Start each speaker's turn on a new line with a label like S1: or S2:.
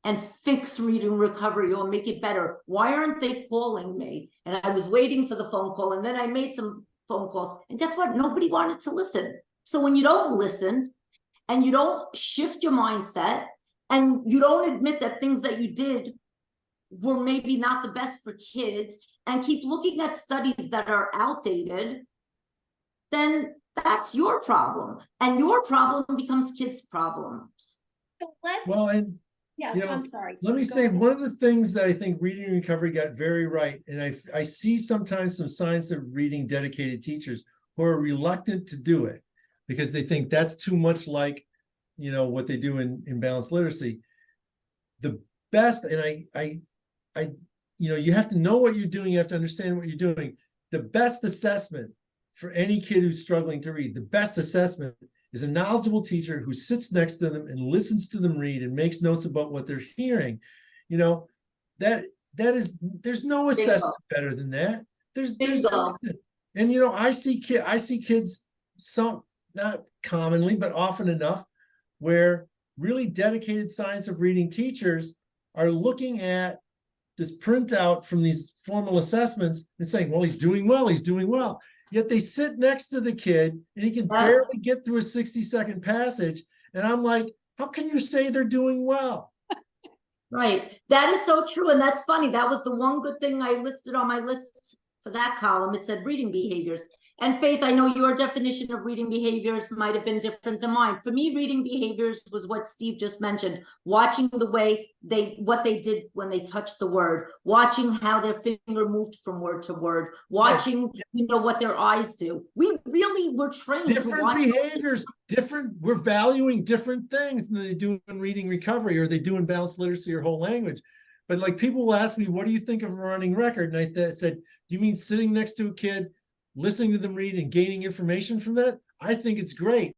S1: and fix reading recovery or make it better? Why aren't they calling me? And I was waiting for the phone call, and then I made some phone calls, and guess what? Nobody wanted to listen. So when you don't listen and you don't shift your mindset and you don't admit that things that you did were maybe not the best for kids and keep looking at studies that are outdated, then that's your problem. And your problem becomes kids' problems.
S2: So let's,
S3: Well, and
S2: yeah,
S3: you know,
S2: I'm sorry.
S3: let me
S2: Go
S3: say
S2: ahead.
S3: one of the things that I think Reading Recovery got very right, and I see sometimes some signs of reading dedicated teachers who are reluctant to do it because they think that's too much like, you know, what they do in balanced literacy. The best, and I, you know, you have to know what you're doing. You have to understand what you're doing. The best assessment for any kid who's struggling to read, the best assessment is a knowledgeable teacher who sits next to them and listens to them read and makes notes about what they're hearing. You know, that is, there's no assessment better than that. There's just, and you know, I see kids, some, not commonly, but often enough, where really dedicated science of reading teachers are looking at this printout from these formal assessments and saying, well, he's doing well, he's doing well. Yet they sit next to the kid and he can barely get through a 60-second passage. And I'm like, how can you say they're doing well?
S1: Right. That is so true. And that's funny. That was the one good thing I listed on my list for that column. It said reading behaviors. And Faith, I know your definition of reading behaviors might have been different than mine. For me, reading behaviors was what Steve just mentioned, watching the way what they did when they touched the word, watching how their finger moved from word to word, watching, you know, what their eyes do. We really were trained to watch
S3: behaviors, we're valuing different things than they do in reading recovery or they do in balanced literacy or whole language. But like people will ask me, what do you think of a running record? And I said, you mean sitting next to a kid, listening to them read and gaining information from that? I think it's great.